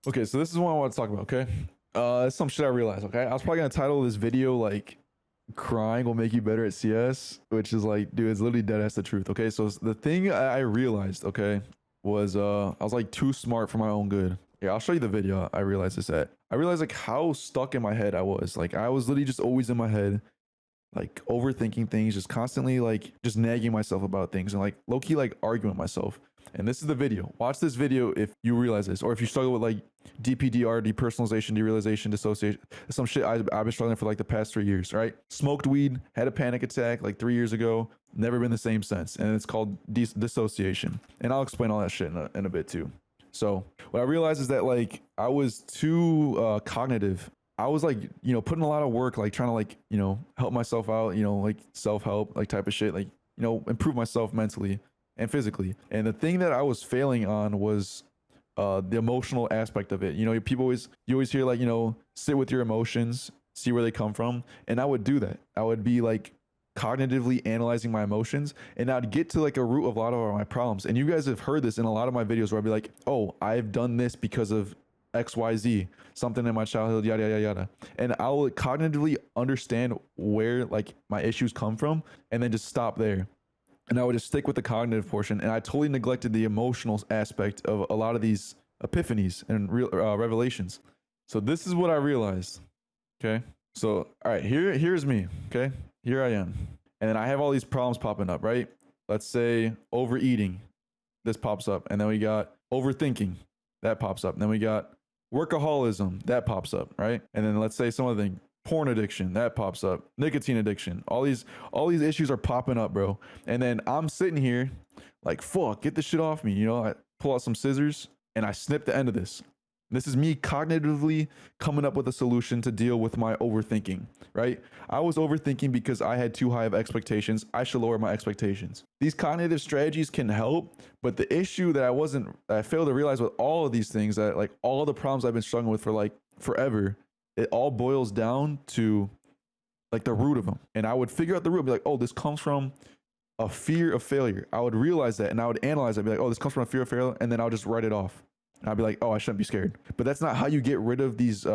Okay, so this is what I want to talk about, okay? It's some shit I realized, okay? I was probably gonna title this video like crying will make you better at CS, which is like, dude, it's literally dead ass the truth, okay? So the thing I realized, okay, was I was like too smart for my own good. Yeah, I'll show you the video I realized this at. I realized like how stuck in my head I was. Like I was literally just always in my head, like overthinking things, just constantly like just nagging myself about things and like low key like arguing with myself. And this is the video. Watch this video if you realize this, or if you struggle with like DPDR, depersonalization, derealization, dissociation, some shit I've been struggling for like the past 3 years. Right? Smoked weed, had a panic attack like 3 years ago, never been the same since, and it's called dissociation. And I'll explain all that shit in a bit too. So what I realized is that like I was too cognitive. I was like, putting a lot of work, like trying to like, help myself out, like self-help, like type of shit, like, improve myself mentally and physically. And the thing that I was failing on was the emotional aspect of it. You always hear like, sit with your emotions, see where they come from. And I would do that. I would be like cognitively analyzing my emotions, and I'd get to like a root of a lot of my problems. And you guys have heard this in a lot of my videos where I'd be like, oh, I've done this because of XYZ, something in my childhood, yada yada yada. And I'll cognitively understand where like my issues come from and then just stop there. And I would just stick with the cognitive portion, and I totally neglected the emotional aspect of a lot of these epiphanies and real revelations. So this is what I realized. Okay. So all right, here's me. Okay. Here I am. And then I have all these problems popping up, right? Let's say overeating. This pops up. And then we got overthinking. That pops up. And then we got workaholism. That pops up, right? And then let's say some other thing. Porn addiction. That pops up. Nicotine addiction. All these issues are popping up, bro. And then I'm sitting here like, fuck, get this shit off me. I pull out some scissors and I snip the end of this. This is me cognitively coming up with a solution to deal with my overthinking, right? I was overthinking because I had too high of expectations. I should lower my expectations. These cognitive strategies can help, but the issue that I failed to realize with all of these things, that like all the problems I've been struggling with for like forever, it all boils down to like the root of them. And I would figure out the root, be like, oh, this comes from a fear of failure. I would realize that and I would analyze it, be like, oh, this comes from a fear of failure, and then I'll just write it off. I'd be like, oh, I shouldn't be scared. But that's not how you get rid of these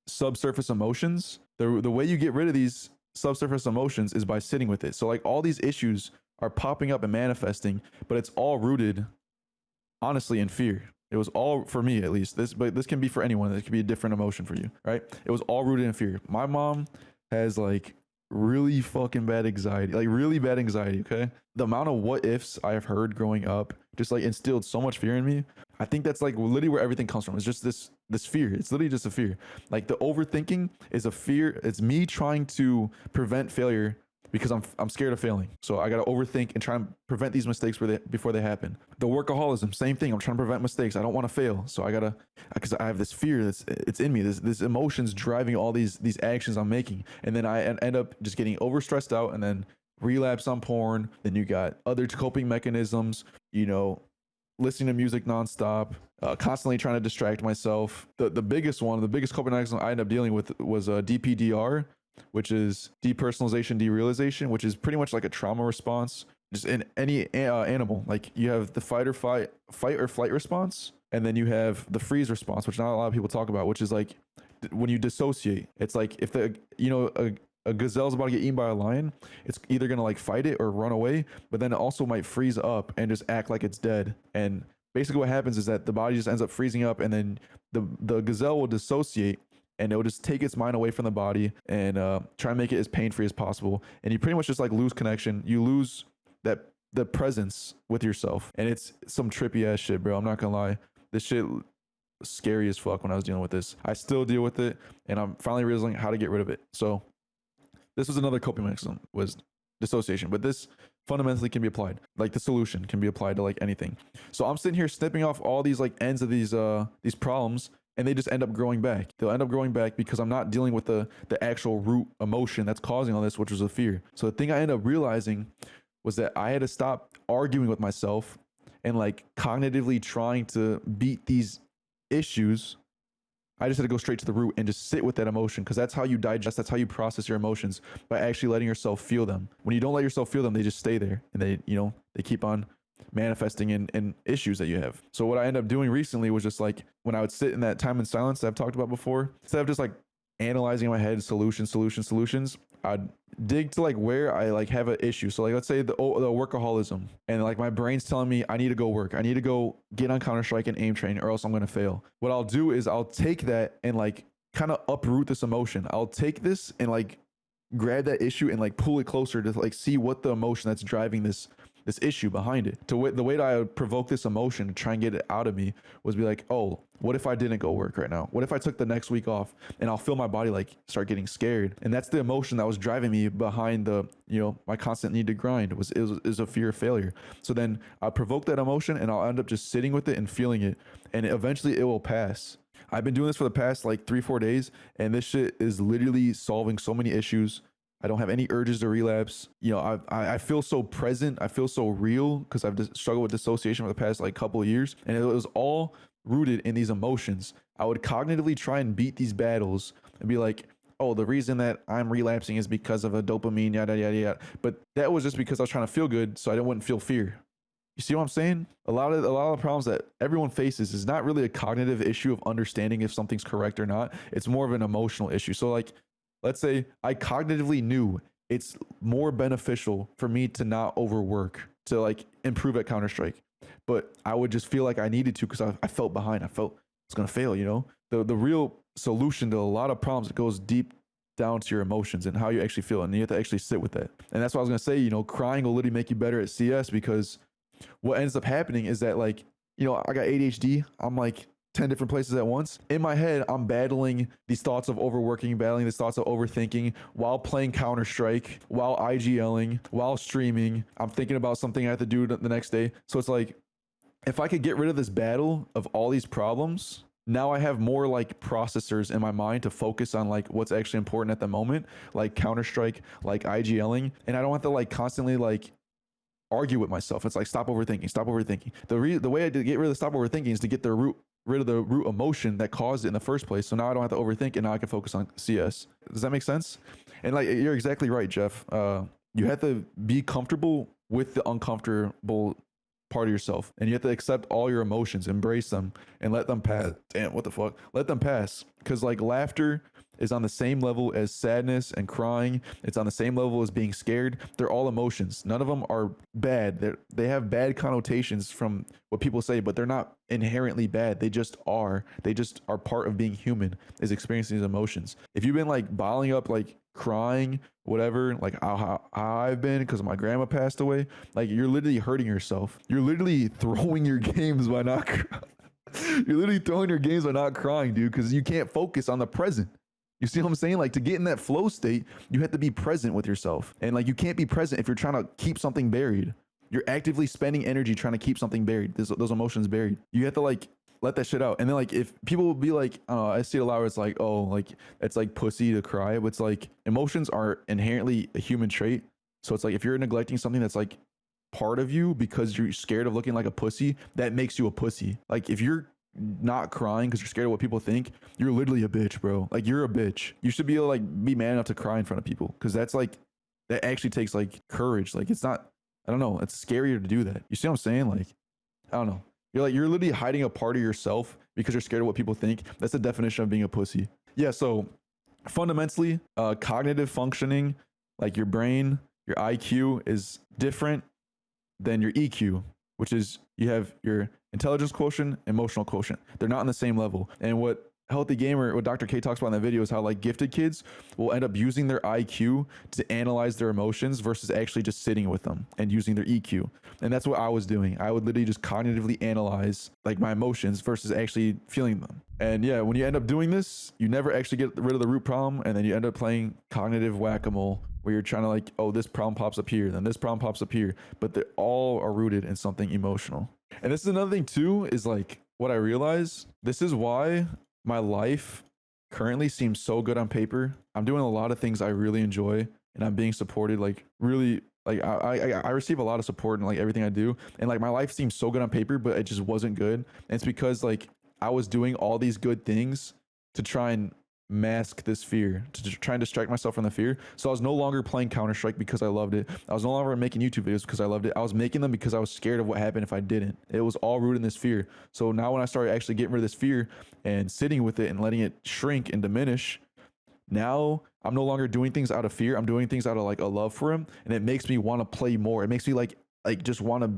subsurface emotions. The way you get rid of these subsurface emotions is by sitting with it. So like all these issues are popping up and manifesting, but it's all rooted, honestly, in fear. It was all, for me at least, but this can be for anyone. This could be a different emotion for you, right? It was all rooted in fear. My mom has like really fucking bad anxiety, like really bad anxiety. Okay, the amount of what ifs I have heard growing up just like instilled so much fear in me. I think that's like literally where everything comes from. It's just this fear. It's literally just a fear. Like the overthinking is a fear. It's me trying to prevent failure because I'm scared of failing. So I gotta overthink and try and prevent these mistakes before they happen. The workaholism, same thing. I'm trying to prevent mistakes. I don't want to fail, so I gotta, because I have this fear it's in me. This emotions driving all these actions I'm making, and then I end up just getting overstressed out, and then relapse on porn. Then you got other coping mechanisms. Listening to music nonstop, constantly trying to distract myself. The biggest one, the biggest coping mechanism I ended up dealing with was DPDR, which is depersonalization, derealization, which is pretty much like a trauma response. Just in any animal, like you have the fight or flight response, and then you have the freeze response, which not a lot of people talk about, which is like when you dissociate. It's like if a gazelle's about to get eaten by a lion, it's either gonna like fight it or run away, but then it also might freeze up and just act like it's dead. And basically what happens is that the body just ends up freezing up, and then the gazelle will dissociate, and it will just take its mind away from the body and try and make it as pain-free as possible. And you pretty much just like lose connection. You lose the presence with yourself. And it's some trippy ass shit, bro. I'm not gonna lie. This shit was scary as fuck when I was dealing with this. I still deal with it, and I'm finally realizing how to get rid of it. So this was another coping mechanism, was dissociation, but this fundamentally can be applied. Like the solution can be applied to like anything. So I'm sitting here snipping off all these like ends of these problems, and they just end up growing back. They'll end up growing back because I'm not dealing with the actual root emotion that's causing all this, which was a fear. So the thing I ended up realizing was that I had to stop arguing with myself and like cognitively trying to beat these issues. I just had to go straight to the root and just sit with that emotion, because that's how you digest, that's how you process your emotions, by actually letting yourself feel them. When you don't let yourself feel them, they just stay there, and they keep on manifesting in issues that you have. So what I ended up doing recently was just like when I would sit in that time in silence that I've talked about before, instead of just like analyzing in my head solutions, I'd dig to like where I like have an issue. So like let's say the workaholism, and like my brain's telling me I need to go work, I need to go get on Counter-Strike and aim train, or else I'm gonna fail. What I'll do is I'll take that and like kind of uproot this emotion. I'll take this and like grab that issue and like pull it closer to like see what the emotion that's driving this issue behind it. The way that I would provoke this emotion to try and get it out of me was be like, oh, what if I didn't go work right now? What if I took the next week off? And I'll feel my body like start getting scared. And that's the emotion that was driving me behind the, my constant need to grind is a fear of failure. So then I provoke that emotion and I'll end up just sitting with it and feeling it. And eventually it will pass. I've been doing this for the past like 3-4 days, and this shit is literally solving so many issues. I don't have any urges to relapse. I feel so present. I feel so real because I've struggled with dissociation for the past like couple of years. And it was all rooted in these emotions. I would cognitively try and beat these battles and be like, oh, the reason that I'm relapsing is because of a dopamine, yada, yada, yada. But that was just because I was trying to feel good so I wouldn't feel fear. You see what I'm saying? A lot of the problems that everyone faces is not really a cognitive issue of understanding if something's correct or not. It's more of an emotional issue. So like, let's say I cognitively knew it's more beneficial for me to not overwork, to like improve at Counter-Strike, but I would just feel like I needed to because I felt behind. I felt it's going to fail, The real solution to a lot of problems, it goes deep down to your emotions and how you actually feel, and you have to actually sit with that. And that's what I was going to say, crying will literally make you better at CS, because what ends up happening is that like, I got ADHD. I'm like 10 different places at once. In my head, I'm battling these thoughts of overworking, battling these thoughts of overthinking while playing Counter-Strike, while IGLing, while streaming. I'm thinking about something I have to do the next day. So it's like, if I could get rid of this battle of all these problems, now I have more like processors in my mind to focus on like what's actually important at the moment, like Counter-Strike, like IGLing. And I don't have to like constantly like argue with myself. It's like, stop overthinking. The way I did get rid of the stop overthinking is to get rid of the root emotion that caused it in the first place. So now I don't have to overthink, and now I can focus on CS. Does that make sense? And like, you're exactly right, Jeff. You have to be comfortable with the uncomfortable part of yourself, and you have to accept all your emotions, embrace them, and let them pass. Damn, what the fuck? Let them pass. Because like laughter is on the same level as sadness and crying. It's on the same level as being scared. They're all emotions. None of them are bad. They have bad connotations from what people say, but they're not inherently bad. They just are. They just are part of being human, is experiencing these emotions. If you've been like bottling up, like crying, whatever, like how I've been because my grandma passed away, like you're literally hurting yourself. You're literally throwing your games by not You're literally throwing your games by not crying, dude, because you can't focus on the present. You see what I'm saying? Like, to get in that flow state, you have to be present with yourself. And like, you can't be present if you're trying to keep something buried. You're actively spending energy trying to keep something buried. Those emotions buried. You have to like let that shit out. And then like, if people will be like, I see it a lot where it's like, oh, like it's like pussy to cry. But it's like, emotions are inherently a human trait. So it's like, if you're neglecting something that's like part of you because you're scared of looking like a pussy, that makes you a pussy. Like, if you're not crying because you're scared of what people think, you're literally a bitch, bro. Like, you're a bitch. You should be able to like be man enough to cry in front of people, because that's like, that actually takes like courage. Like, it's not, I don't know, it's scarier to do that. You see what I'm saying? Like, I don't know. You're literally hiding a part of yourself because you're scared of what people think. That's the definition of being a pussy. Yeah. So fundamentally, cognitive functioning, like your brain, your IQ is different than your EQ, which is, you have your intelligence quotient, emotional quotient. They're not on the same level. And what Healthy Gamer, what Dr. K talks about in that video, is how like gifted kids will end up using their IQ to analyze their emotions versus actually just sitting with them and using their EQ. And that's what I was doing. I would literally just cognitively analyze like my emotions versus actually feeling them. And yeah, when you end up doing this, you never actually get rid of the root problem, and then you end up playing cognitive whack-a-mole, where you're trying to like, oh, this problem pops up here, then this problem pops up here, but they all are rooted in something emotional. And this is another thing too, is like, what I realize, this is why my life currently seems so good on paper. I'm doing a lot of things I really enjoy, and I'm being supported, like really, like I receive a lot of support in like everything I do, and like my life seems so good on paper, but it just wasn't good. And it's because like I was doing all these good things to try and mask this fear, to try and distract myself from the fear. So I was no longer playing Counter-Strike because I loved it. I was no longer making YouTube videos because I loved it. I was making them because I was scared of what happened if I didn't. It was all rooted in this fear. So now when I started actually getting rid of this fear and sitting with it and letting it shrink and diminish, now I'm no longer doing things out of fear. I'm doing things out of like a love for him, and it makes me want to play more. It makes me like just want to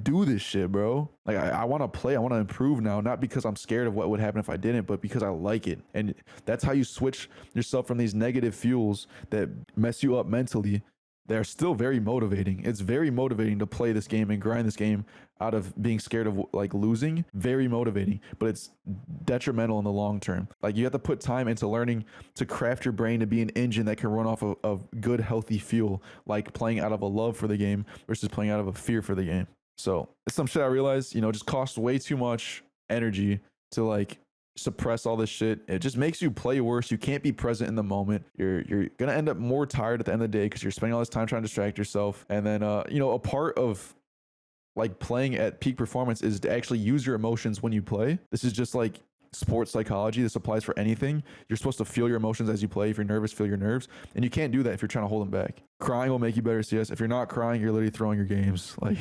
do this shit, bro. Like I want to play, I want to improve now, not because I'm scared of what would happen if I didn't, but because I like it. And that's how you switch yourself from these negative fuels that mess you up mentally. They're still very motivating. It's very motivating to play this game and grind this game out of being scared of like losing. Very motivating, but it's detrimental in the long term. Like you have to put time into learning to craft your brain to be an engine that can run off of good, healthy fuel, like playing out of a love for the game versus playing out of a fear for the game. So it's some shit I realized, just costs way too much energy to like suppress all this shit. It just makes you play worse. You can't be present in the moment. You're gonna end up more tired at the end of the day because you're spending all this time trying to distract yourself. And then a part of like playing at peak performance is to actually use your emotions when you play. This is just like sports psychology. This applies for anything. You're supposed to feel your emotions as you play. If you're nervous, feel your nerves. And you can't do that if you're trying to hold them back. Crying will make you better at CS. If you're not crying, you're literally throwing your games. Like